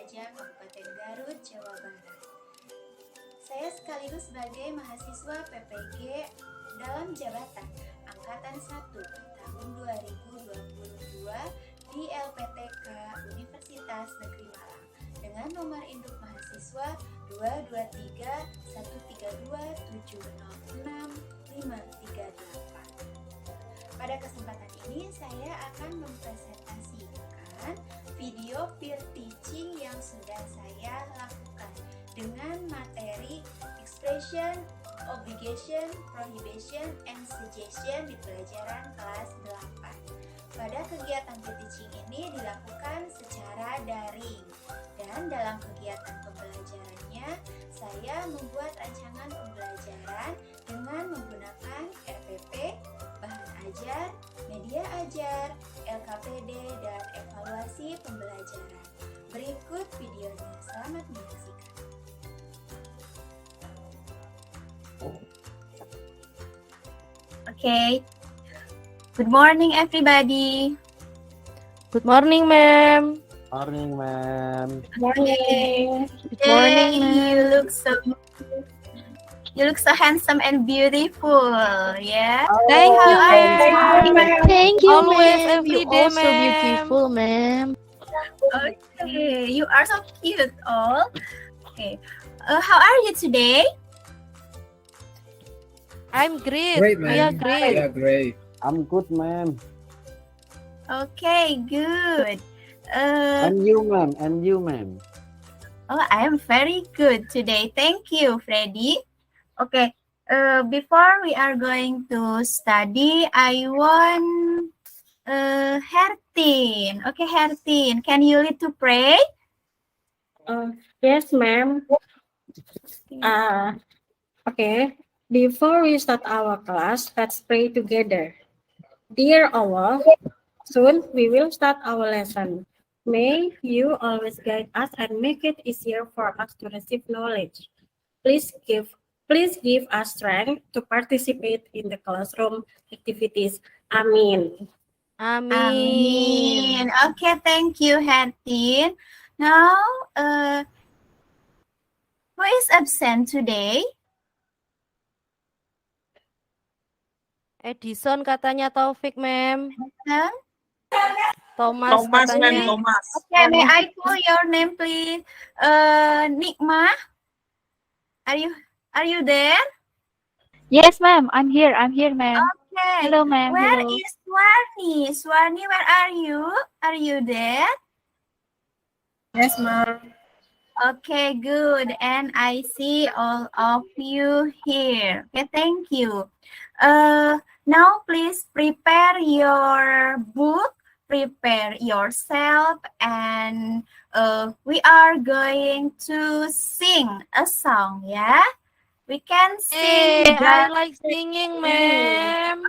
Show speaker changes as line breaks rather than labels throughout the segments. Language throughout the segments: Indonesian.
Raja Kabupaten Garut, Jawa Barat. Saya sekaligus sebagai mahasiswa PPG dalam jabatan Angkatan 1 tahun 2022 di LPTK Universitas Negeri Malang dengan nomor induk mahasiswa 22317066538. Pada kesempatan ini saya akan mempresentasikan video peer teaching yang sudah saya lakukan dengan materi expression, obligation, prohibition, and suggestion di pelajaran kelas 8. Pada kegiatan peer teaching ini dilakukan secara daring dan dalam kegiatan pembelajarannya saya membuat rancangan pembelajaran dengan menggunakan RPP, bahan ajar, media ajar, LKPD, dan evaluasi pembelajaran. Berikut videonya, selamat menyaksikan. Okay. Good morning, everybody.
Good morning, ma'am.
Morning, ma'am.
Morning.
Good morning,
You look so handsome and beautiful. Yeah.
Thank you,
ma'am.
Thank you,
Always,
ma'am.
every
You
day,
also
ma'am.
beautiful, ma'am.
Okay, you are so cute, all. Okay. How are you today?
I'm great.
Great,
We are
ma'am.
great.
Yeah, great.
I'm good, ma'am.
Okay, good.
And you, ma'am. And you, ma'am.
Oh, I am very good today. Thank you, Freddy. Okay, before we are going to study, I want Hertin. Okay, Hertin, can you lead to pray?
Yes, ma'am. Okay. Before we start our class, let's pray together. Dear Allah, soon we will start our lesson. May you always guide us and make it easier for us to receive knowledge. Please give us strength to participate in the classroom activities. Amin.
Amin.
Okay, thank you, Hertin. Now, who is absent today?
Edison katanya Taufik, ma'am.
Huh?
Thomas katanya.
Thomas.
Okay, may I call your name, please? Nikma, are you there?
Yes, ma'am. I'm here, ma'am.
Okay.
Hello, ma'am.
Where
Hello.
is Swarni? Swarni, where are you? Are you there?
Yes, ma'am.
Okay, good. And I see all of you here. Okay, thank you. Now please prepare your book, prepare yourself, and we are going to sing a song, yeah? We can sing.
Hey, I like singing, ma'am.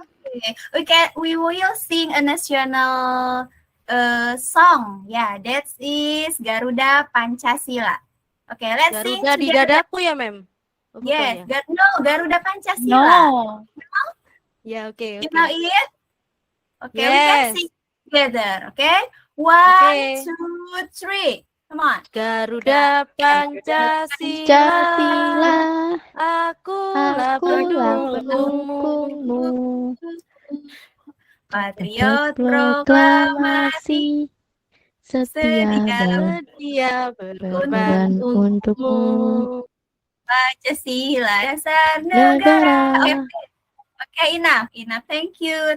We will sing a national song. Yeah, that is Garuda Pancasila. Okay, let's sing
Garuda di
together.
dadaku ya, ma'am? Oh, bukan
Yes,
ya?
Garuda Pancasila.
No.
Ya, oke,
You
oke.
know it? Okay, we can
Yes.
sing together. Okay, 1,
Okay.
2, 3. Come on.
Garuda Pancasila,
Pancasila,
akulah
akulah
pendukungmu.
pendukungmu.
Patriot
Proklamasi setia dan
Sedia
berkorban
berkorban
untukmu.
Pancasila dasar
Negara.
negara. Okay, enough. Thank you.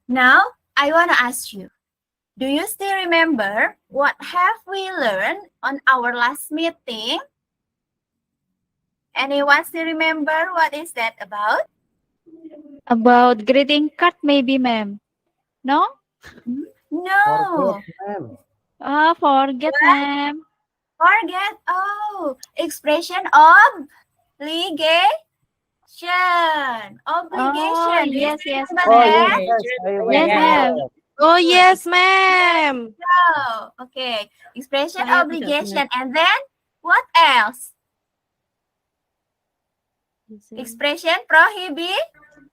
Now I wanna ask you. Do you still remember what have we learned on our last meeting? Anyone still remember what is that about?
About greeting card maybe, ma'am. No?
No.
Forget, ma'am.
Forget, ma'am.
Forget. Oh, expression obligation. Obligation.
Oh, yes, yes.
Remember
Oh,
that?
yes, I will.
Yes, ma'am.
Oh, yes, ma'am.
Oh, okay. Expression
Saya tidak
obligation. And then what else? Expression prohibition.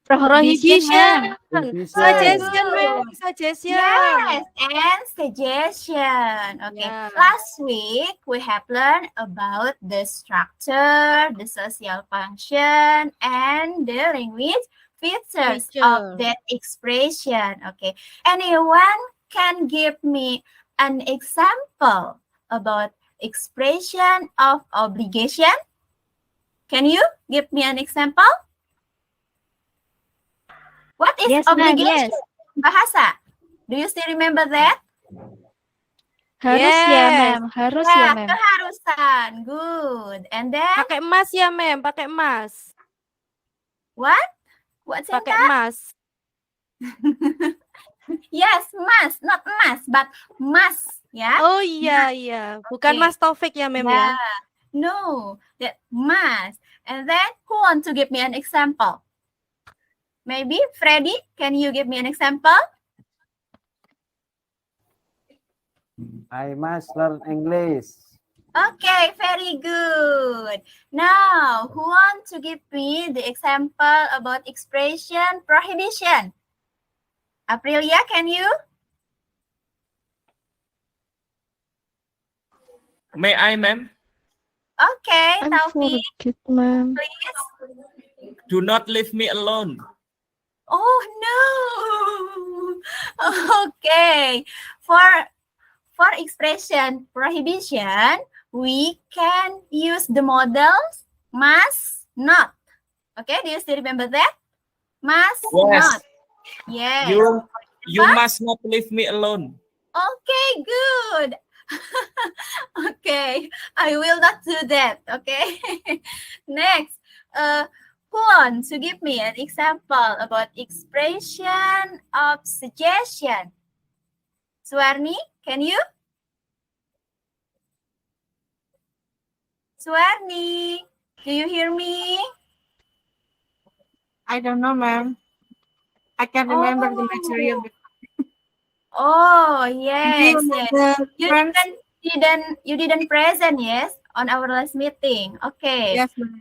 Prohibition.
Prohibition.
Suggestion, ma'am. Suggestion.
Yes, and suggestion. Okay.
Yeah.
Last week we have learned about the structure, the social function, and the language features of
Feature.
that expression. Okay. Anyone can give me an example about expression of obligation? Can you give me an example? What is
Yes, ma'am,
obligation?
yes.
Bahasa. Do you still remember that?
Harus ya,
Yes.
ma'am. Harus ya,
Ya,
ma'am.
keharusan. Good. And then
Pakai emas ya, ma'am. Pakai emas.
what? What's in
Pakai
that?
emas.
Yes, must, not must, but must. Ya.
Oh iya, iya. Bukan
Oke.
Mas Taufik ya, ma'am ya.
Yeah. No, that must. And then who want to give me an example? Maybe Freddy, can you give me an example?
I must learn English.
Okay, very good. Now, who want to give me the example about expression prohibition? Aprilia, can you?
May I, ma'am?
Okay,
I
Taufik,
forget, ma'am.
please.
Do not leave me alone.
Oh no. Okay. For expression prohibition, we can use the models must not. Okay, do you still remember that? Must
Yes.
not. Yes.
You must not leave me alone.
Okay, good. Okay, I will not do that. Okay. Next, who wants to give me an example about expression of suggestion? Suwarni, can you? Suwarni, do you hear me?
I don't know, ma'am. I can remember the material.
Oh, yes, yes.
The
You
friends?
didn't present, yes, on our last meeting. Okay.
Yes, ma'am.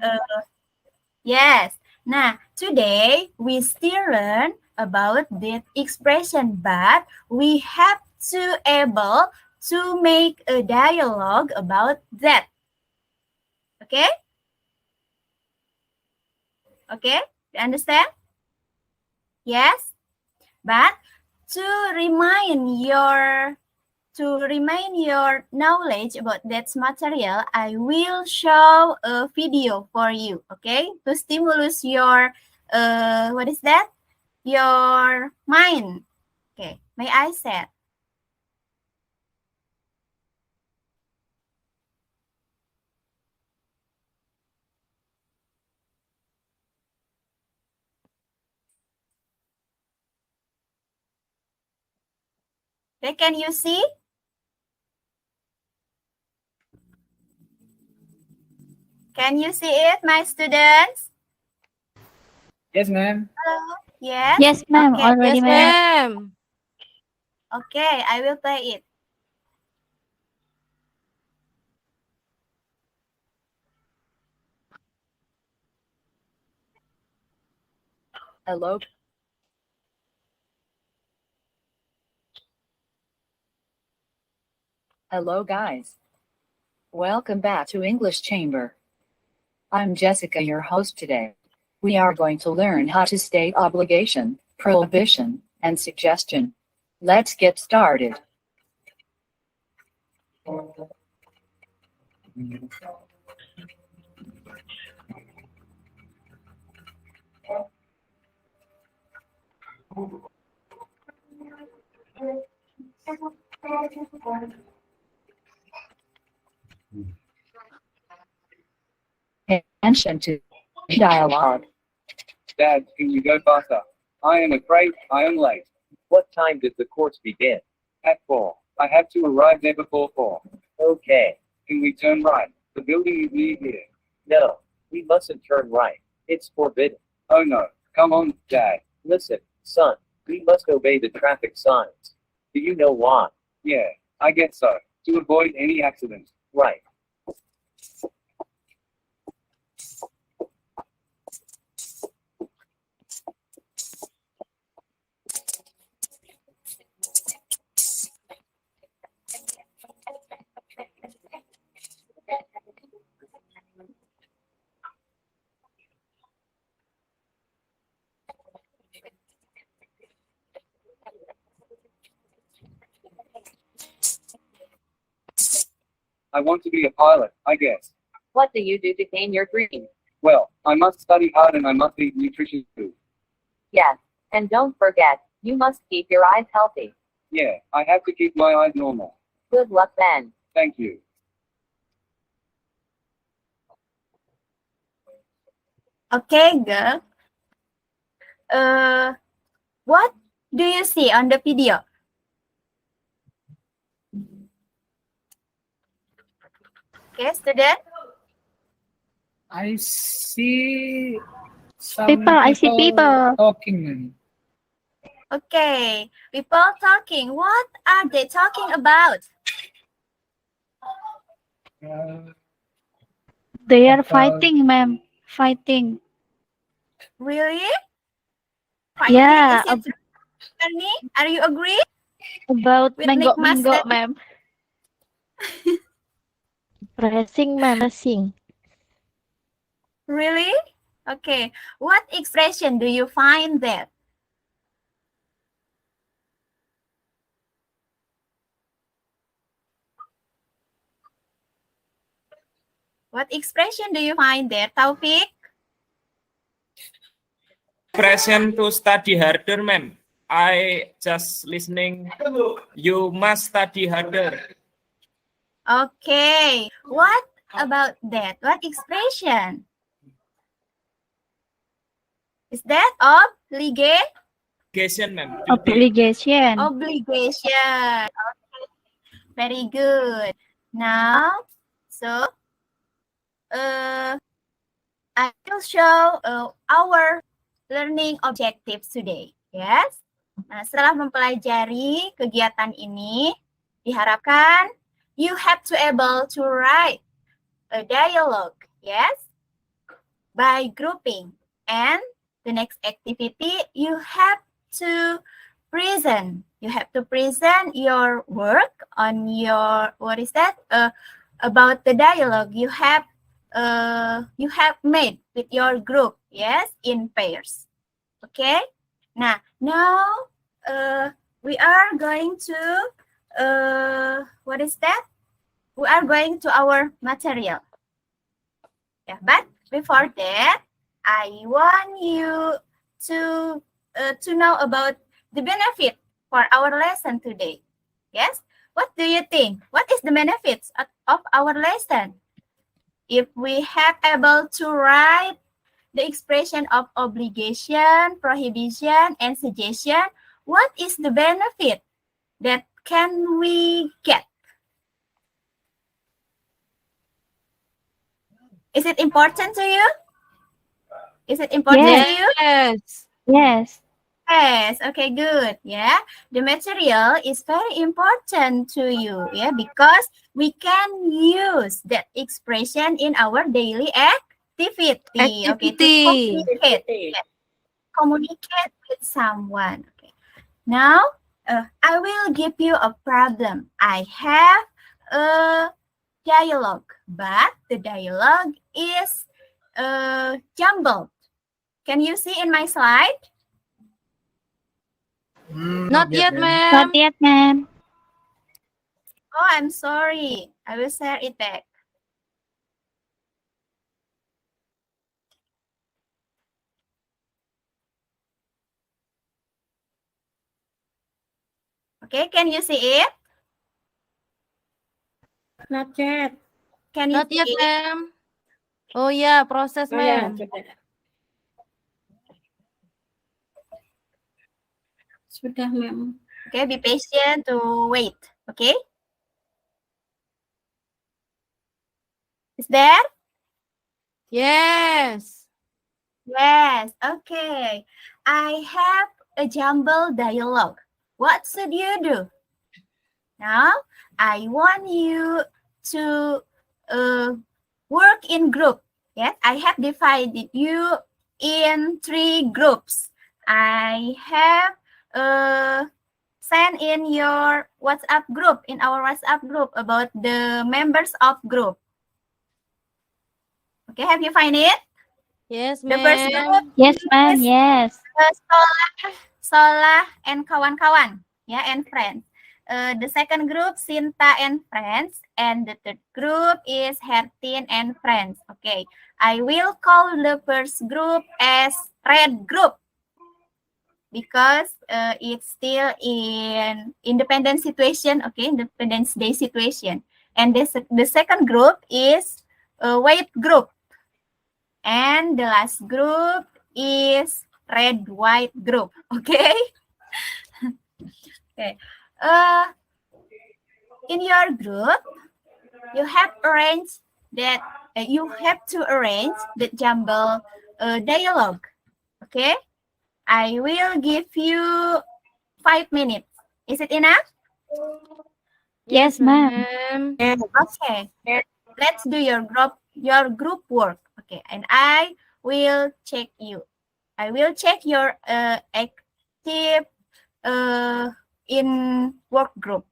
Yes. Now, today we still learn about that expression, but we have to able to make a dialogue about that. Okay? Okay? You understand? Yes? But to remind your knowledge about that material, I will show a video for you, okay? To stimulus your, what is that? Your mind. Okay, may I say? Okay, can you see? Can you see it, my students?
Yes, ma'am.
Hello? Yes?
Yes, ma'am.
Okay,
Already,
Yes,
ma'am.
ma'am.
Okay, I will play it.
Hello. Hello, guys. Welcome back to English Chamber. I'm Jessica, your host today. We are going to learn how to state obligation, prohibition, and suggestion. Let's get started. Pay attention to dialogue.
Dad, can you go faster? I am afraid I am late.
What time did the course begin?
At 4. I have to arrive there before 4.
Okay.
Can we turn right? The building is near here.
No, we mustn't turn right. It's forbidden.
Oh no. Come on, Dad.
Listen, son, we must obey the traffic signs. Do you know why?
Yeah, I guess so. To avoid any accidents.
Right.
I want to be a pilot, I guess.
What do you do to gain your dream?
Well, I must study hard and I must eat nutritious food.
Yes. And don't forget, you must keep your eyes healthy.
Yeah, I have to keep my eyes normal.
Good luck then.
Thank you.
Okay, girl. What do you see on the video? Okay, student.
I see some
People, I see people.
talking, ma'am.
Okay, people talking. What are they talking about?
They are fighting, ma'am. Fighting.
Really?
Yeah,
Is it Ernie? Are you agree?
About
With
mango,
Nick Master.
mango, ma'am. Racing, ma'am. Racing.
Really? Okay. What expression do you find there? What expression do you find there, Taufik?
Expression to study harder, ma'am. I just listening. You must study harder.
Okay. What about that? What expression? Is that obligation?
Obligation, ma'am.
Obligation.
Obligation. Okay. Very good. Now, so I will show our learning objectives today. Yes. Nah, setelah mempelajari kegiatan ini, diharapkan you have to able to write a dialogue. Yes. By grouping. And the next activity, you have to present. You have to present your work on your, what is that? About the dialogue you have made with your group, yes, in pairs. Okay. Now we are going to what is that? We are going to our material. Yeah, but before that, I want you to know about the benefit for our lesson today. Yes. What do you think? What is the benefits of our lesson? If we have able to write the expression of obligation, prohibition, and suggestion, what is the benefit that can we get? Is it important to you? Is it important to you?
Yes.
Yes.
Yes, okay, good. Yeah, the material is very important to you. Yeah, because we can use that expression in our daily activity. Okay, to communicate. Yeah. Communicate with someone. Okay. Now, I will give you a problem. I have a dialogue, but the dialogue is jumbled. Can you see in my slide?
Not yet, ma'am.
Not yet, ma'am.
Oh, I'm sorry. I will share it back. Okay, can you see it?
Not yet.
Can you
Not
see
yet,
it?
ma'am. Oh yeah, proses,
Oh, ya,
ma'am.
Sudah, ma'am.
Okay, be patient to wait. Okay. Is there?
Yes.
Yes. Okay. I have a jumble dialogue. What should you do? Now, I want you to work in group. Yes, I have divided you in 3 groups. I have sent in your WhatsApp group, in our WhatsApp group, about the members of group. Okay, have you find it?
Yes,
The first
ma'am.
group
Yes, ma'am. Yes.
Solah and kawan-kawan, yeah, and friends. The second group, Sinta and friends. And the third group is Hertin and friends. Okay, I will call the first group as red group because it's still in independence situation. Okay, Independence Day situation. And the second group is white group. And the last group is red-white group. Okay. Okay. In your group, you have arranged that you have to arrange the jumble dialogue. Okay. I will give you 5 minutes. Is it enough?
Yes, ma'am.
Okay. Let's do your group work. Okay. And I will check you. I will check your active in work group.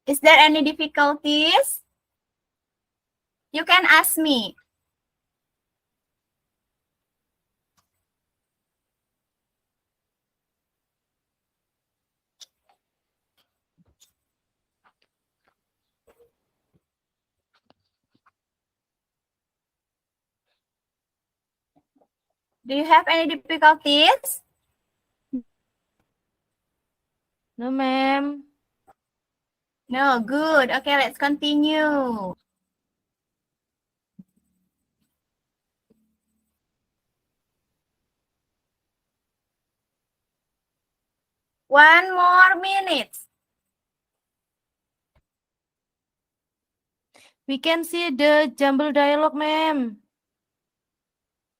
Is there any difficulties? You can ask me. Do you have any difficulties?
No, ma'am.
No, good. Okay, let's continue. One more minute.
We can see the jumble dialogue, ma'am.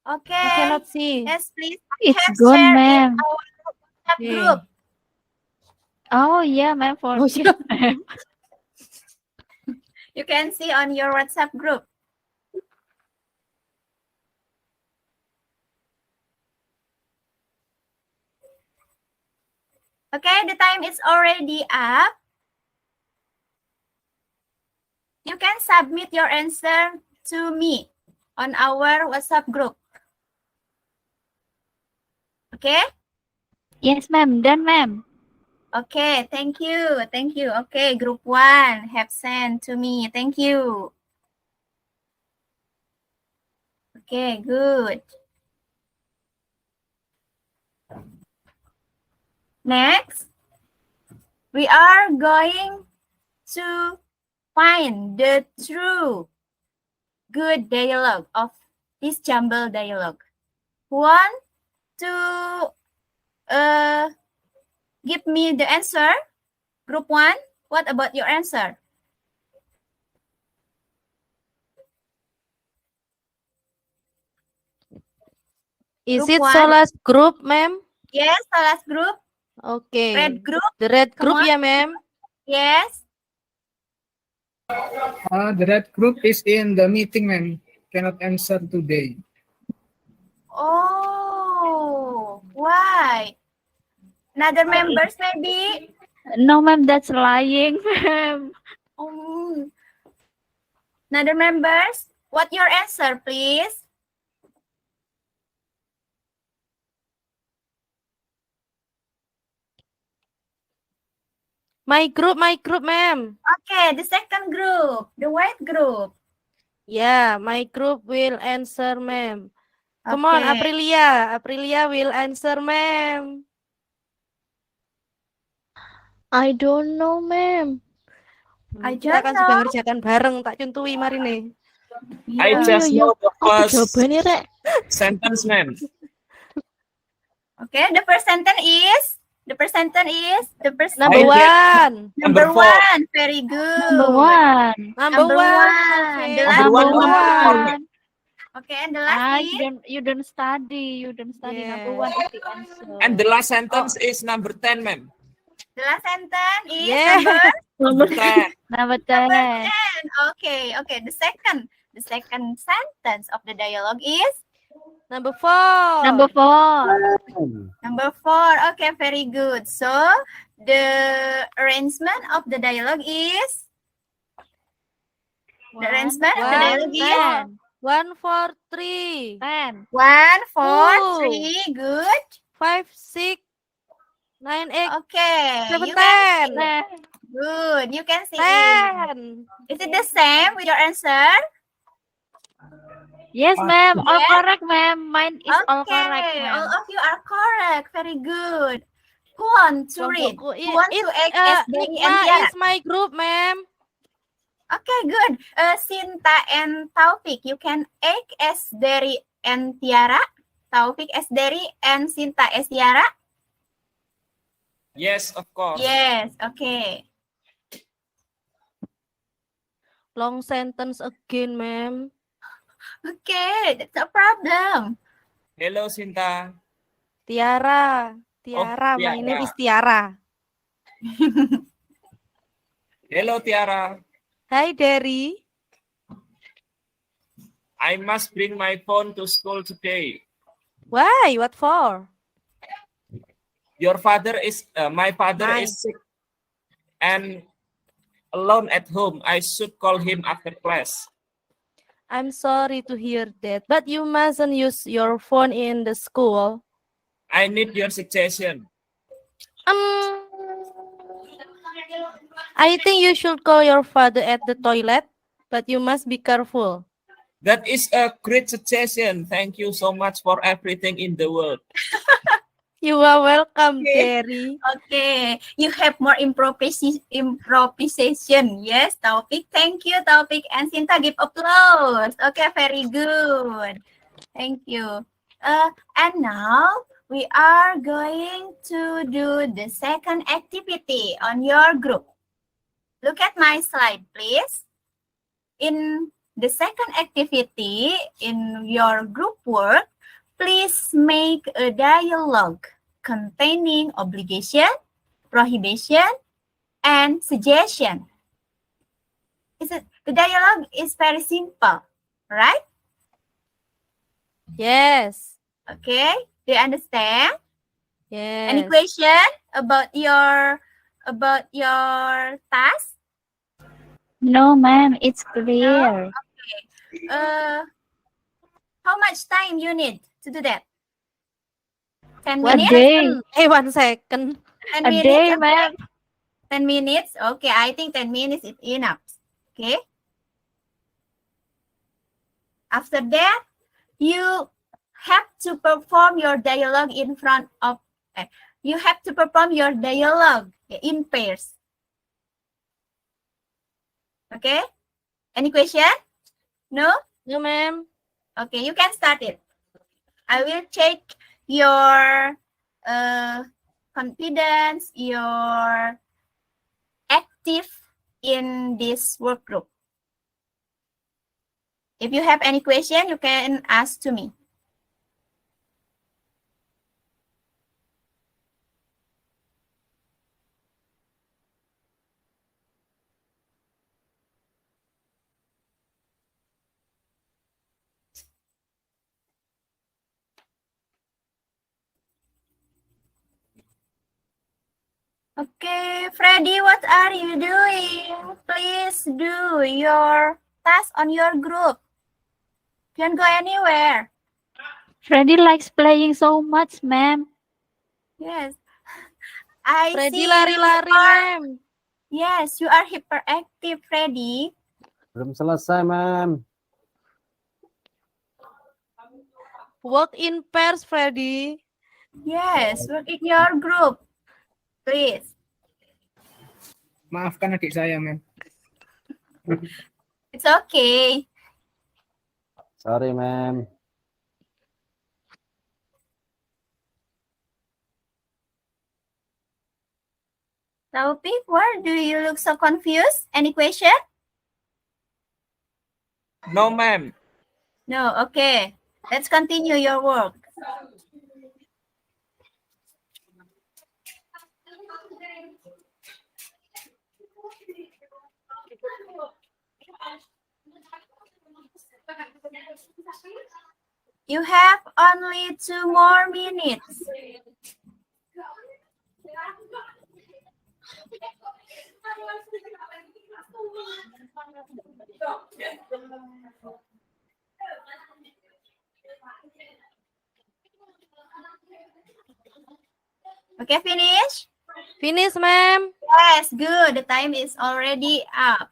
Okay.
I cannot see.
Yes, please.
It's
Have
gone,
share in
ma'am.
our WhatsApp
Okay.
group.
Oh, yeah, ma'am.
Oh,
Forget, ma'am.
You can see on your WhatsApp group. Okay, the time is already up. You can submit your answer to me on our WhatsApp group. Okay?
Yes, ma'am. Done, ma'am.
Okay, thank you. Thank you. Okay, group 1 have sent to me. Thank you. Okay, good. Next, we are going to find the true good dialogue of this jumble dialogue. Want to give me the answer? Group 1, what about your answer?
Is
Group
it
one.
Solas group, ma'am?
Yes, Solas group.
Okay.
Red group.
The red
Come
group,
on.
yeah, ma'am.
Yes.
The red group is in the meeting, ma'am. Cannot answer today.
Oh, why? Another members maybe?
No, ma'am. That's lying, ma'am.
Another members? What your answer, please?
My group, ma'am.
Okay, the second group, the white group.
Yeah, my group will answer, ma'am. Come on,
Okay.
Aprilia. Aprilia will answer, ma'am.
I don't know, ma'am.
I
Kita
don't
kan sudah
know.
ngerjakan bareng, tak cuntui mari nih.
I
Yeah.
just know the
Apa
first
jawabannya, Rek?
sentence, ma'am.
Okay, the first sentence is
Number one.
number
Number 4.
1. Very good.
Number one.
Number
Number
one.
one.
Okay.
The last
Number one.
one. Okay, and the last
Ah,
is
you don't study. You don't study.
Yeah.
Number one is the answer.
And the last sentence is number 10, ma'am.
the last sentence is
Yeah.
number
Number 10.
Number
number
10.
10. Okay, okay. The second sentence of the dialogue is
Number 4.
Number 4.
Number 4. Okay, very good. So the arrangement of the dialogue is the arrangement of the dialogue is
1, 4, 3.
10.
1, 4,
Two.
3. Good.
5, 6, 9, 8,
Okay.
7,
You can
10.
see. Good. You can see.
10.
Is it the same with your answer?
Yes, ma'am. All
Yes.
correct, ma'am. Mine is all correct,
Okay.
ma'am.
All of you are correct. Very good. Who want to read?
Kelompokku
Who want to act as Berry and
Nikma
Tiara?
is my group, ma'am.
Okay, good. Sinta and Taufik, you can act as Berry and Tiara. Taufik as Berry and Sinta as Tiara.
Yes, of course.
Yes. Okay.
Long sentence again, ma'am.
Okay, that's a problem.
Hello, Sinta.
Tiara. Tiara. My
Tiara.
name is Tiara.
Hello, Tiara.
Hi, Derry.
I must bring my phone to school today.
Why? What for?
Your father is, my father
Mine.
is sick and alone at home. I should call him after class.
I'm sorry to hear that, but you mustn't use your phone in the school.
I need your suggestion.
I think you should call your father at the toilet, but you must be careful.
That is a great suggestion. Thank you so much for everything in the world.
You are welcome,
Okay.
Derry.
Okay, you have more improvisation. Yes, Taufik. Thank you, Taufik and Sinta. Give applause. Okay, very good. Thank you. And now we are going to do the second activity on your group. Look at my slide, please. In the second activity in your group work, please make a dialogue containing obligation, prohibition, and suggestion. The dialogue is very simple, right?
Yes.
Okay, do you understand?
Yes.
Any question about your task?
No, ma'am. It's clear.
How much time you need to do that? 10
A
minutes?
day.
Hey, 1 second.
10
A
minutes?
day,
Okay.
ma'am.
10 minutes? Okay, I think 10 minutes is enough. Okay. After that, you have to perform your dialogue in front of, you have to perform your dialogue in pairs. Okay. Any question? No?
No, ma'am.
Okay, you can start it. I will check your confidence, your active in this work group. If you have any question, you can ask to me. Okay, Freddy, what are you doing? Please do your task on your group. Can't go anywhere.
Freddy likes playing so much, ma'am.
Yes. I
Freddy
see
lari-lari,
you are,
ma'am.
yes, you are hyperactive, Freddy.
Belum selesai, ma'am.
Work in pairs, Freddy.
Yes, work in your group, please.
Maafkan adik saya, ma'am.
It's okay.
Sorry, ma'am.
Taufik, why do you look so confused? Any question?
No, ma'am.
No, okay. Let's continue your work. You have only 2 more minutes. Okay, finish?
Finish, ma'am.
Yes, good. The time is already up.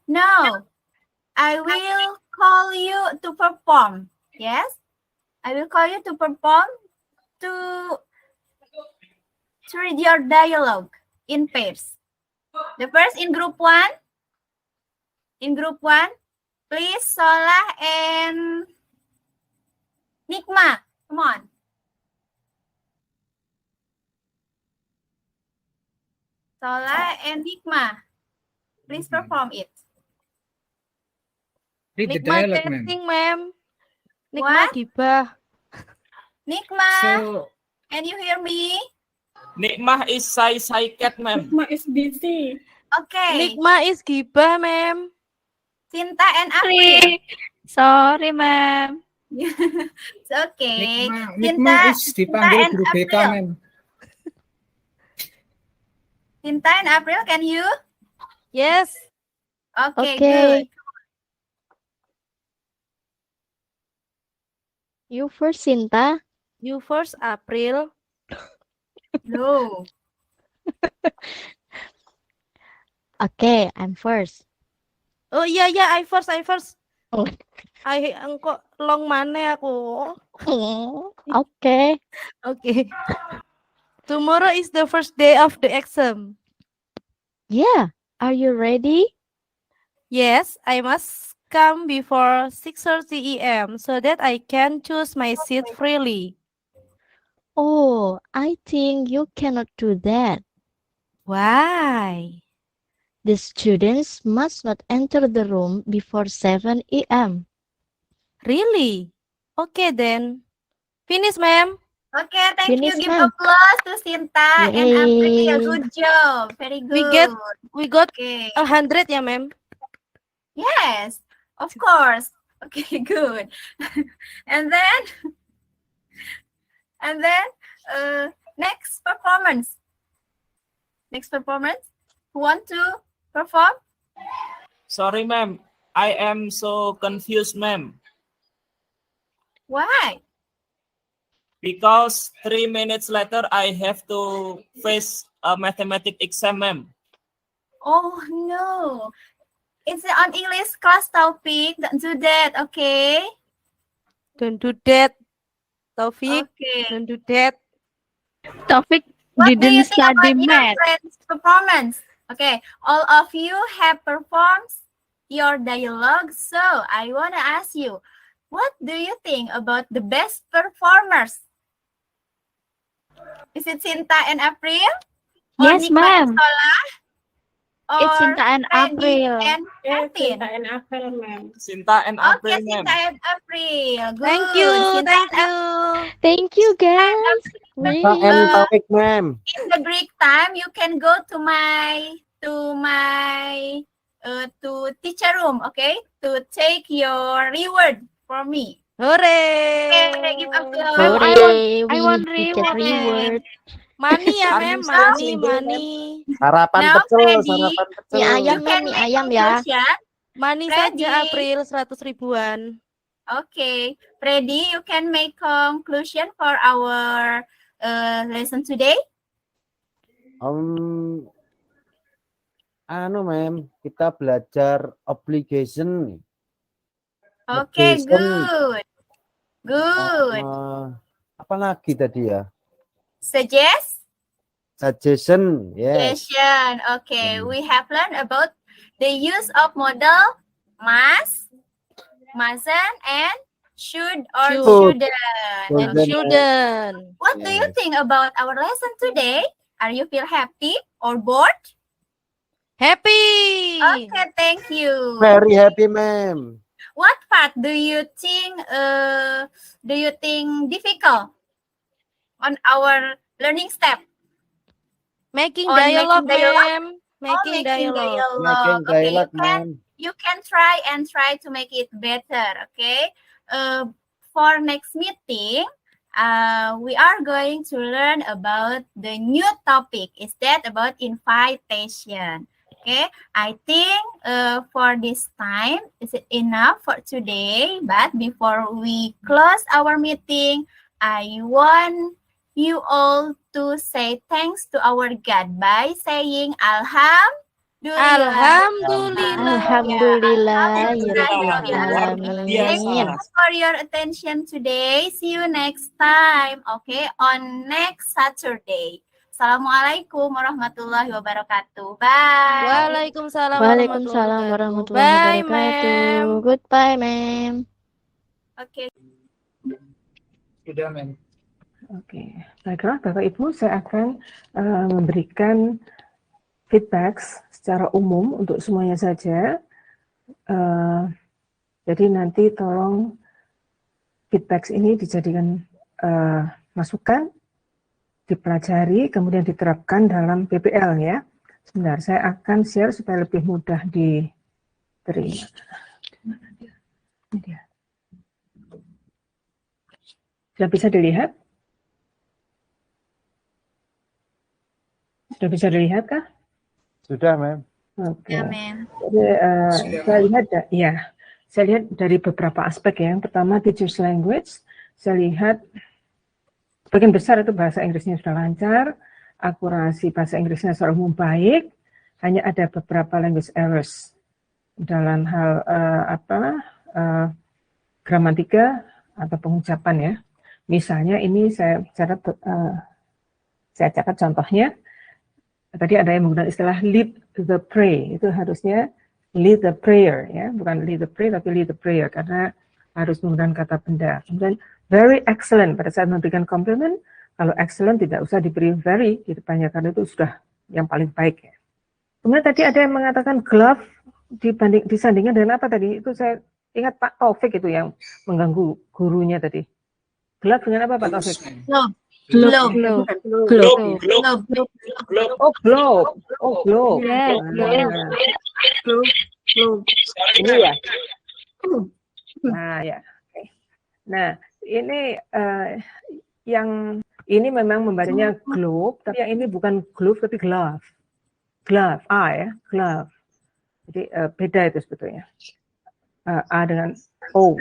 No, I will call you to perform. Yes, I will call you to perform to read your dialogue in pairs. The first in group 1. In group 1, please Solah and Nikma. Come on. Solah and Nikma. Please perform it.
Read the
Nikma
dialogue, ma'am.
chatting, ma'am. Nikma
What?
gibah.
Nikma,
So,
can you hear me?
Nikmah is Sai cat, ma'am.
Ma is busy.
Okay.
Nikma is gibah, ma'am.
Sinta and April.
Sorry, ma'am.
It's okay.
Nikma is dipanggil
and
guru BK,
April.
ma'am.
Sinta and April, can you?
Yes.
Okay,
Okay.
good.
You first, Sinta.
You first, April.
No.
Okay, I'm first.
Oh iya, I first.
Oh.
Engko long mana aku.
Okay.
Okay. Tomorrow is the first day of the exam.
Yeah. Are you ready?
Yes, I must come before 6:30 a.m. so that I can choose my seat freely.
Oh, I think you cannot do that.
Why?
The students must not enter the room before 7 a.m.
Really? Okay then. Finish, ma'am.
Okay, thank you.
Finish,
Give
ma'am.
applause to Sinta and April.
Yay.
Good job. Very good.
We got
Okay.
100 ya, ma'am.
Yes, of course. Okay, good. and then next performance. Who want to perform?
Sorry, ma'am. I am so confused, ma'am.
Why?
Because 3 minutes later, I have to face a mathematics exam, ma'am.
Oh no. It's an English class topic. Don't do that, okay?
Don't do that. Taufik,
Okay.
don't do that.
Taufik
What do you
didn't
think about
study
your
math.
friend's performance? Okay, all of you have performed your dialogue. So I want to ask you, what do you think about the best performers? Is it Sinta and April? Or
Yes,
Nikma and
ma'am.
Solah?
It's
Or
Sinta and
Freddy
April.
and
Yes,
Martin?
Sinta and April, ma'am.
Sinta and
Okay,
April, ma'am.
Sinta and April. Good.
Thank you,
Sinta
thank
and
you.
Thank you, guys.
Sinta and
Really.
Taufik, ma'am.
In the break time, you can go to to teacher room, okay? To take your reward for me.
Hooray!
Okay, give applause.
Ma'am, Hooray, I want we get reward.
Money ya,
Are
ma'am.
you
Money,
serious?
money.
Sarapan
Now,
pecel,
Freddy,
sarapan pecel.
Mie ayam,
You
ma'am,
can
mie
make
ayam ya.
conclusion.
Money
Freddy.
saja, April. 100 ribuan.
Okay, Freddy, you can make conclusion for our lesson today.
Ma'am, kita belajar obligation.
Okay,
Obligation.
good. Good.
Apa lagi tadi ya?
Suggest?
Suggestion, yes.
Suggestion. Okay, we have learned about the use of modal must, mustn't, and should or
Should.
shouldn't.
And children.
What do you think about our lesson today? Are you feel happy or bored?
Happy!
Okay, thank you.
Very happy, ma'am.
What part do you think difficult on our learning step?
Making
On
dialogue,
making dialogue?
ma'am. Making dialogue.
Making
Okay,
dialogue, ma'am.
you can try to make it better. Okay. for next meeting, we are going to learn about the new topic. Is that about invitation? Okay, I think for this time, is it enough for today? But before we close our meeting, I want you all to say thanks to our God by saying Alhamdulillah.
Alhamdulillah, ya
Alhamdulillah.
Rabbil
Thank you
Alamin.
for your attention today. See you next time. Okay, on next Saturday. Assalamualaikum warahmatullahi wabarakatuh. Bye.
Waalaikumsalam
Waalaikumsalam warahmatullahi
Bye,
wabarakatuh.
ma'am.
Goodbye, ma'am.
Oke.
Sudah, ma'am.
Oke, baiklah Bapak Ibu, saya akan memberikan feedback secara umum untuk semuanya saja. Jadi nanti tolong feedback ini dijadikan masukan, dipelajari, kemudian diterapkan dalam PPL ya. Sebentar, saya akan share supaya lebih mudah diterima. Ini dia. Sudah bisa dilihat? Sudah bisa dilihat kah?
Sudah, Ma'am.
Oke.
Ya, ma'am.
Jadi, saya lihat dari beberapa aspek ya. Yang pertama teachers language. Saya lihat bagian besar itu bahasa Inggrisnya sudah lancar, akurasi bahasa Inggrisnya secara umum baik, hanya ada beberapa language errors dalam hal gramatika atau pengucapan ya. Misalnya ini saya catat contohnya. Tadi ada yang menggunakan istilah lead the pray, itu harusnya lead the prayer ya, bukan lead the pray tapi lead the prayer karena harus menggunakan kata benda. Kemudian very excellent pada saat memberikan compliment, kalau excellent tidak usah diberi very di depannya karena itu sudah yang paling baik ya. Kemudian tadi ada yang mengatakan glove disandingkan dengan apa tadi? Itu saya ingat Pak Taufik itu yang mengganggu gurunya tadi. Glove dengan apa Pak Taufik?
Globe.
Oh, globe. Oh, globe.
Yes,
Ini ya. Nah, ya. Oke. Nah, ini yang ini memang membacanya globe, tapi yang ini bukan glove tapi glove. Glove, A ya, glove. Jadi beda itu sebetulnya. A dengan O.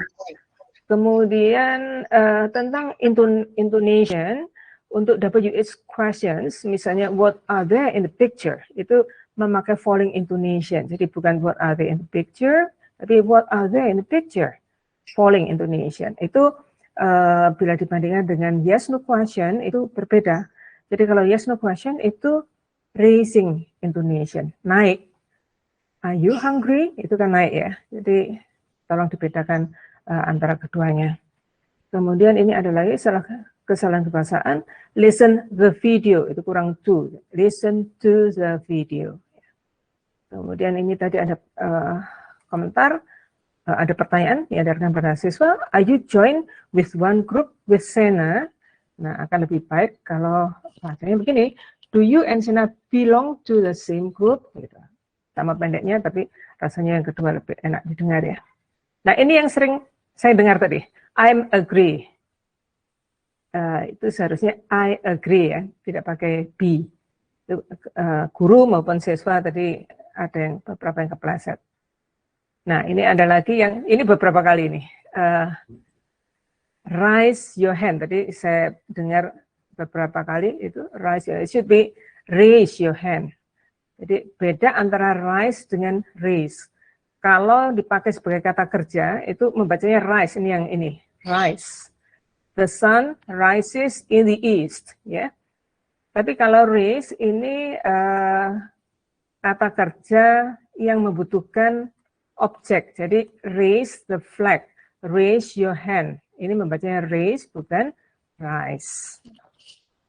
Kemudian tentang intonation, untuk WH questions, misalnya what are there in the picture, itu memakai falling intonation. Jadi bukan what are they in the picture, tapi what are there in the picture, falling intonation. Itu bila dibandingkan dengan yes no question itu berbeda. Jadi kalau yes no question itu raising intonation, naik. Are you hungry? Itu kan naik ya. Jadi tolong dibedakan antara keduanya. Kemudian ini ada lagi kesalahan kebahasaan, listen the video, itu kurang to, listen to the video. Kemudian ini tadi ada komentar, ada pertanyaan yang dari para siswa, are you join with one group with Sena? Nah, akan lebih baik kalau bahasanya begini, do you and Sena belong to the same group? Gitu. Sama pendeknya, tapi rasanya yang kedua lebih enak didengar ya. Nah, ini yang sering saya dengar tadi, I'm agree. Itu seharusnya I agree ya, tidak pakai be. Itu, guru maupun siswa tadi ada yang beberapa yang kepleset. Nah ini ada lagi yang ini beberapa kali ini raise your hand. Tadi saya dengar beberapa kali itu raise your hand. It should be raise your hand. Jadi beda antara rise dengan raise. Kalau dipakai sebagai kata kerja itu membacanya rise. Ini yang ini rise. The sun rises in the east, ya. Tapi kalau raise ini kata kerja yang membutuhkan objek. Jadi raise the flag, raise your hand. Ini membacanya raise bukan rise.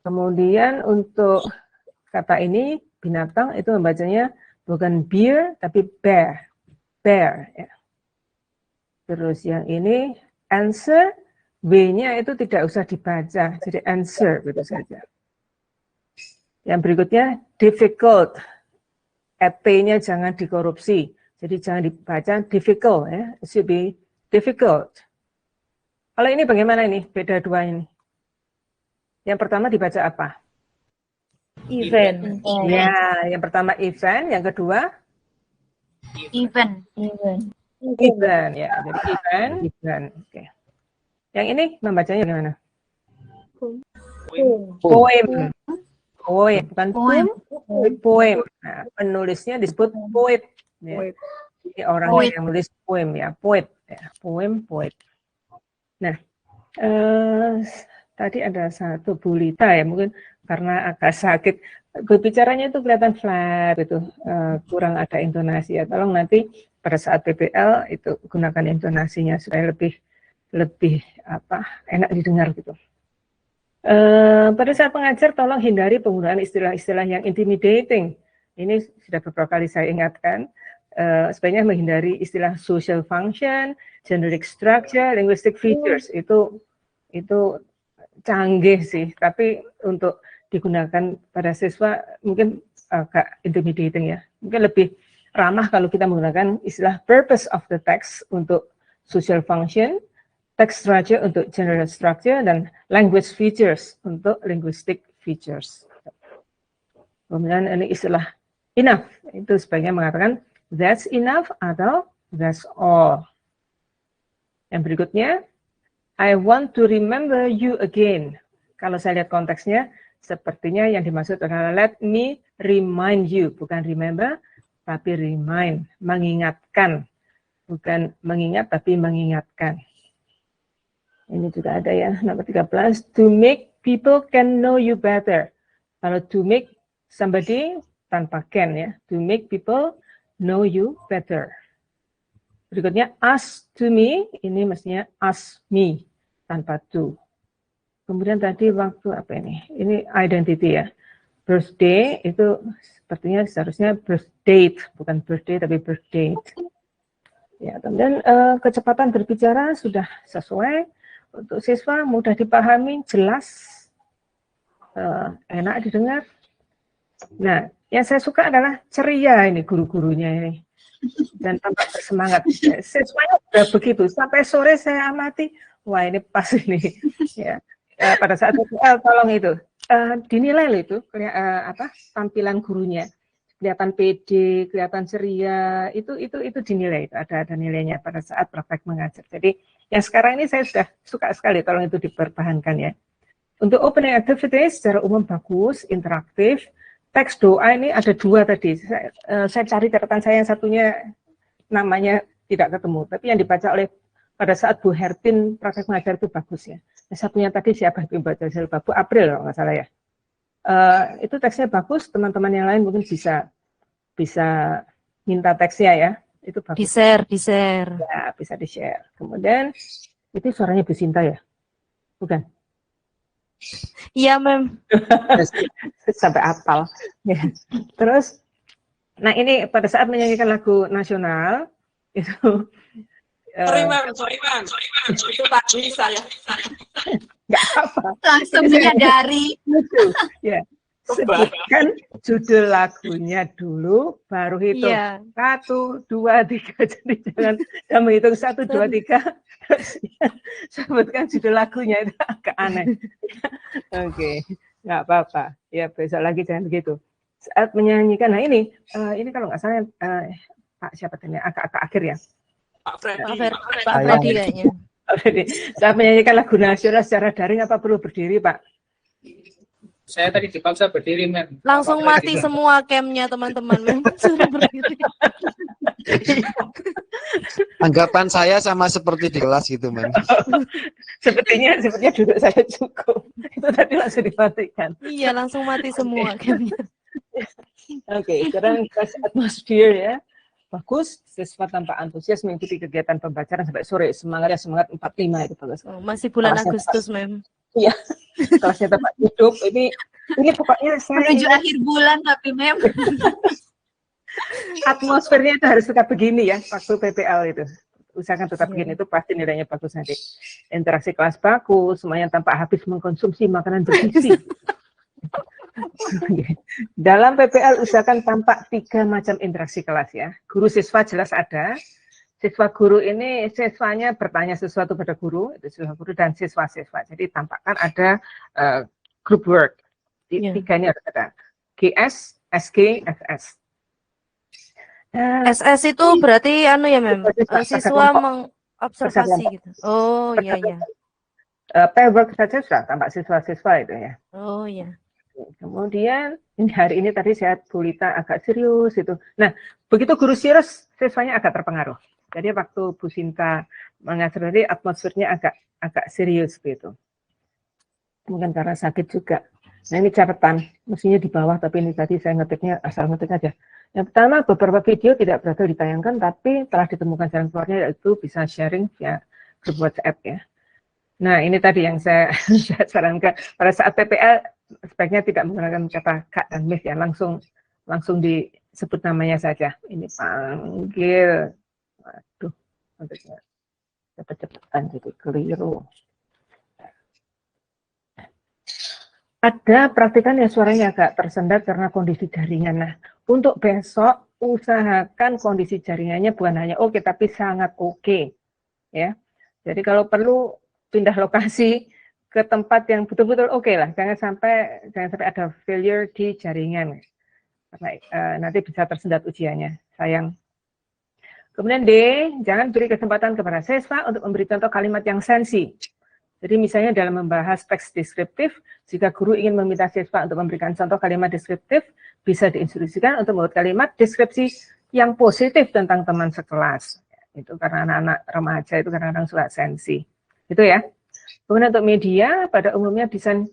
Kemudian untuk kata ini binatang itu membacanya bukan bear tapi bear, bear. Ya. Terus yang ini answer. W-nya itu tidak usah dibaca, jadi answer gitu saja. Yang berikutnya difficult, T-nya jangan dikorupsi, jadi jangan dibaca difficult ya, it should be difficult. Kalau ini bagaimana ini? Beda dua ini. Yang pertama dibaca apa?
Event.
Ya, yang pertama event, yang kedua
Event.
event ya. Jadi event. Oke. Yang ini membacanya gimana? Poem. Poem, bukan poem. Poem. Nah, penulisnya disebut poet. Ya. Ini orangnya yang nulis poem ya, poet. Ya, poem, poet. Nah, tadi ada satu Bu Lita ya, mungkin karena agak sakit, berbicaranya itu kelihatan flat, itu kurang ada intonasi ya. Tolong nanti pada saat PPL itu gunakan intonasinya supaya lebih enak didengar gitu. Pada saat mengajar tolong hindari penggunaan istilah-istilah yang intimidating. Ini sudah beberapa kali saya ingatkan. Sebaiknya menghindari istilah social function, generic structure, linguistic features. Itu canggih sih, tapi untuk digunakan pada siswa mungkin agak intimidating ya. Mungkin lebih ramah kalau kita menggunakan istilah purpose of the text untuk social function, text structure untuk general structure, dan language features untuk linguistic features. Kemudian ini istilah enough, itu sebaiknya mengatakan that's enough atau that's all. Yang berikutnya, I want to remember you again. Kalau saya lihat konteksnya, sepertinya yang dimaksud adalah let me remind you, bukan remember, tapi remind, mengingatkan. Bukan mengingat, tapi mengingatkan. Ini juga ada ya, nomor 13. To make people can know you better. Kalau to make somebody, tanpa can ya. To make people know you better. Berikutnya, ask to me, ini mestinya ask me, tanpa to. Kemudian tadi waktu apa ini? Ini identity ya. Birthday itu sepertinya seharusnya birth date, bukan birthday tapi birth date. Ya, kemudian kecepatan berbicara sudah sesuai untuk siswa, mudah dipahami, jelas, enak didengar. Nah, yang saya suka adalah ceria ini guru-gurunya ini. Dan tampak bersemangat. Siswanya sudah begitu. Sampai sore saya amati, wah ini pas ini. Ya. Pada saat tolong itu dinilai loh itu tampilan gurunya, kelihatan pede, kelihatan ceria, itu dinilai, itu ada nilainya pada saat praktek mengajar. Jadi yang sekarang ini saya sudah suka sekali, tolong itu dipertahankan ya. Untuk opening activities secara umum bagus, interaktif. Teks doa ini ada dua tadi. Saya cari catatan saya, yang satunya namanya tidak ketemu, tapi yang dibaca oleh pada saat Bu Hertin praktek mengajar itu bagus ya. Yang satunya tadi siapa yang baca, Bu April kalau nggak salah ya. Itu teksnya bagus, teman-teman yang lain mungkin bisa minta teksnya ya. Itu bagus.
Di-share.
Ya, bisa di-share. Kemudian itu suaranya Bu Sinta ya? Bukan?
Iya, Mem.
Sampai apal. Ya. Terus, nah ini pada saat menyanyikan lagu nasional itu.
Sorry, Mem. Itu tadi saya.
Nggak apa.
Langsung menyadari.
Ya. Sebutkan judul lagunya dulu, baru hitung 1, 2, 3. Jadi jangan menghitung 1, 2, 3. Terus sebutkan judul lagunya, itu agak aneh. Oke, nggak apa-apa. Ya besok lagi jangan begitu. Saat menyanyikan, nah ini kalau nggak salah Pak siapa tadi? Agak akhir ya.
Pak Freddy kayaknya.
Saat menyanyikan lagu nasional secara daring apa perlu berdiri, Pak?
Saya tadi dipaksa berdiri, Mem.
Langsung mati semua camnya teman-teman, Mem. Suruh berdiri.
Anggapan saya sama seperti di kelas gitu, Mem.
Sepertinya duduk saya cukup. Itu tadi langsung dimatikan.
Iya, langsung mati semua camnya.
Oke, sekarang kasih atmosfer ya. Bagus, siswa tanpa antusias mengikuti kegiatan pembelajaran sampai sore. Semangat 45 itu bagus.
Oh, masih bulan Agustus, Mem.
Iya, kelasnya tempat hidup. Ini pokoknya saya
menuju akhir bulan tapi Mem.
Atmosfernya itu harus tetap begini ya, waktu PPL itu. Usahakan tetap begini, itu pasti nilainya bagus nanti. Interaksi kelas bagus, semuanya tanpa habis mengkonsumsi makanan bergizi. Dalam PPL usahakan tampak 3 macam interaksi kelas ya. Guru siswa jelas ada, siswa guru ini siswanya bertanya sesuatu pada guru, itu siswa guru dan siswa-siswa. Jadi tampakkan ada group work. Tiganya harus ada. GS, SG, SS.
SS itu berarti anu ya, Mem, siswa mengobservasi gitu. Oh iya iya.
Pair work saja sudah tampak siswa-siswa itu ya.
Oh iya.
Kemudian hari ini tadi saya Bu Lita agak serius itu. Nah, begitu guru serius, siswanya agak terpengaruh. Jadi waktu Bu Sinta mengajar tadi atmosfernya agak serius gitu. Mungkin karena sakit juga. Nah ini catatan, mestinya di bawah, tapi ini tadi saya ngetiknya asal ngetik aja. Yang pertama, beberapa video tidak berhasil ditayangkan, tapi telah ditemukan jalan keluarnya, yaitu bisa sharing via grup WhatsApp ya. Nah ini tadi yang saya sarankan pada saat PPL sebaiknya tidak menggunakan kata kak dan miss ya, langsung disebut namanya saja. Ini panggil, waduh, cepet-cepetan jadi keliru. Ada praktikan yang suaranya agak tersendat karena kondisi jaringan. Nah, untuk besok usahakan kondisi jaringannya bukan hanya oke, tapi sangat oke, ya. Jadi kalau perlu pindah lokasi ke tempat yang betul-betul oke lah. Jangan sampai ada failure di jaringan, karena nanti bisa tersendat ujiannya. Sayang. Kemudian D, jangan beri kesempatan kepada siswa untuk memberi contoh kalimat yang sensi. Jadi misalnya dalam membahas teks deskriptif, jika guru ingin meminta siswa untuk memberikan contoh kalimat deskriptif, bisa diinstruksikan untuk membuat kalimat deskripsi yang positif tentang teman sekelas. Itu karena anak-anak remaja itu kadang-kadang suka sensi. Itu ya. Kemudian untuk media, pada umumnya desain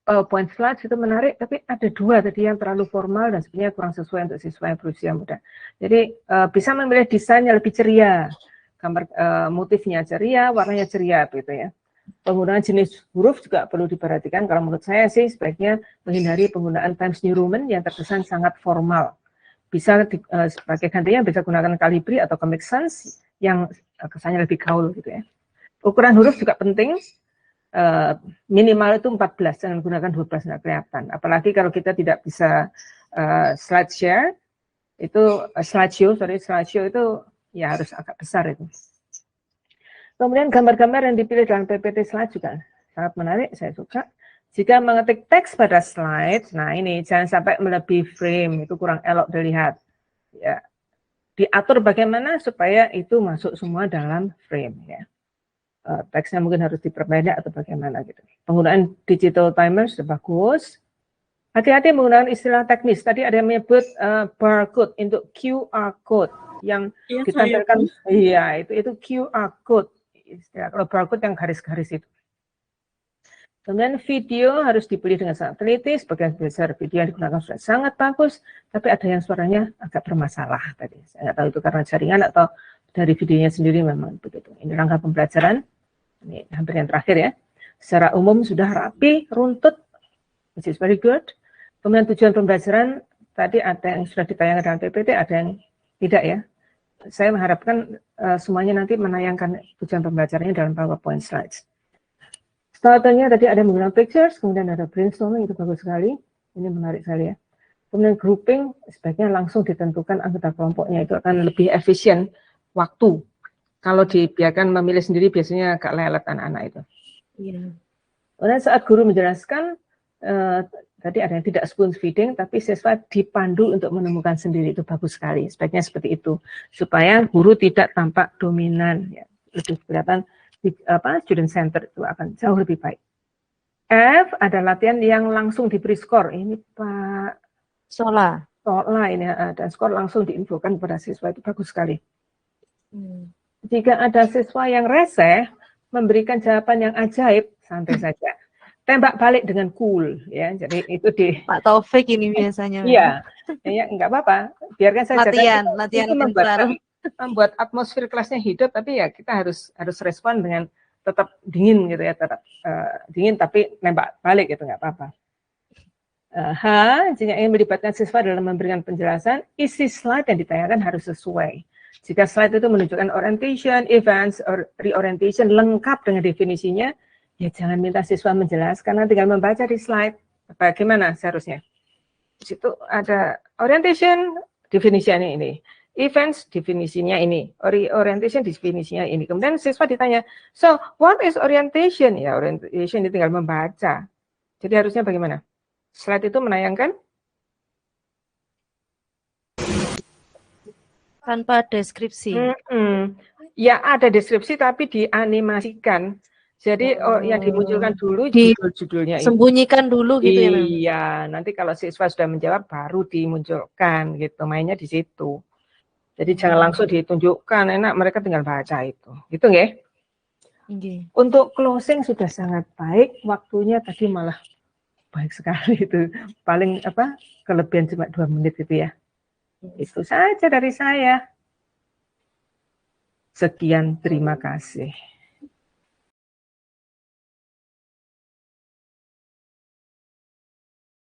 PowerPoint slides itu menarik, tapi ada dua tadi yang terlalu formal dan sebenarnya kurang sesuai untuk siswa yang berusia muda. Jadi bisa memilih desain yang lebih ceria, gambar motifnya ceria, warnanya ceria, gitu ya. Penggunaan jenis huruf juga perlu diperhatikan. Kalau menurut saya sih sebaiknya menghindari penggunaan Times New Roman yang terkesan sangat formal. Bisa sebagai gantinya bisa gunakan Calibri atau Comic Sans yang kesannya lebih gaul gitu ya. Ukuran huruf juga penting. Minimal itu 14, jangan gunakan 12, nggak kelihatan. Apalagi kalau kita tidak bisa slideshow itu ya harus agak besar itu. Kemudian gambar-gambar yang dipilih dalam PPT slide juga sangat menarik, saya suka. Jika mengetik teks pada slide, nah ini jangan sampai melebihi frame, itu kurang elok dilihat. Ya, diatur bagaimana supaya itu masuk semua dalam frame ya. Teksnya mungkin harus diperbanyak atau bagaimana gitu. Penggunaan digital timer sudah bagus. Hati-hati menggunakan istilah teknis. Tadi ada yang menyebut barcode untuk QR code yang ditampilkan. Iya, itu QR code. Istilah kalau barcode yang garis-garis itu. Kemudian video harus dipilih dengan sangat teliti. Sebagian besar video yang digunakan sudah sangat bagus, tapi ada yang suaranya agak bermasalah tadi. Saya nggak tahu itu karena jaringan atau dari videonya sendiri memang begitu. Ini rangka pembelajaran. Ini hampir yang terakhir ya. Secara umum sudah rapi, runtut, which is very good. Kemudian tujuan pembelajaran tadi ada yang sudah ditayangkan dalam PPT, ada yang tidak ya. Saya mengharapkan semuanya nanti menayangkan tujuan pembelajarannya dalam PowerPoint slides. Starternya tadi ada menggunakan pictures, kemudian ada brainstorming, itu bagus sekali. Ini menarik sekali ya. Kemudian grouping, sebaiknya langsung ditentukan anggota kelompoknya, itu akan lebih efisien waktu. Kalau dibiarkan memilih sendiri biasanya agak lelet anak-anak itu.
Iya.
Kemudian saat guru menjelaskan, tadi ada yang tidak spoon feeding, tapi siswa dipandu untuk menemukan sendiri, itu bagus sekali. Sebaiknya seperti itu, supaya guru tidak tampak dominan, ya. Lebih kelihatan student center itu akan jauh lebih baik. F ada latihan yang langsung diberi skor. Ini Pak Sola ini ada skor langsung diinfokan kepada siswa, itu bagus sekali. Jika ada siswa yang reseh memberikan jawaban yang ajaib, santai saja. Tembak balik dengan cool ya. Jadi itu di
Pak Taufik ini biasanya.
Iya. Ya enggak apa-apa. Biarkan saja
latihan
membuat atmosfer kelasnya hidup, tapi ya kita harus respon dengan tetap dingin gitu ya, tetap dingin tapi nembak balik gitu, enggak apa-apa. H, jika ingin melibatkan siswa dalam memberikan penjelasan, isi slide yang ditayangkan harus sesuai. Jika slide itu menunjukkan orientation, events, or reorientation lengkap dengan definisinya, ya jangan minta siswa menjelaskan, karena tinggal membaca di slide. Bagaimana seharusnya? Di situ ada orientation, definisinya ini. Events definisinya ini, orientation definisinya ini. Kemudian siswa ditanya, so what is orientation? Ya, orientation itu tinggal membaca. Jadi harusnya bagaimana? Slide itu menayangkan
Tanpa deskripsi.
Ya ada deskripsi tapi dianimasikan. Jadi yang dimunculkan dulu judul-judulnya itu.
Sembunyikan dulu gitu ya, Mem?
Iya, nanti kalau siswa sudah menjawab baru dimunculkan gitu. Mainnya di situ. Jadi jangan langsung ditunjukkan, enak mereka tinggal baca itu. Gitu nggih?
Nggih.
Untuk closing sudah sangat baik, waktunya tadi malah baik sekali itu. Paling kelebihan cuma 2 menit itu ya. Itu saja dari saya. Sekian, terima kasih.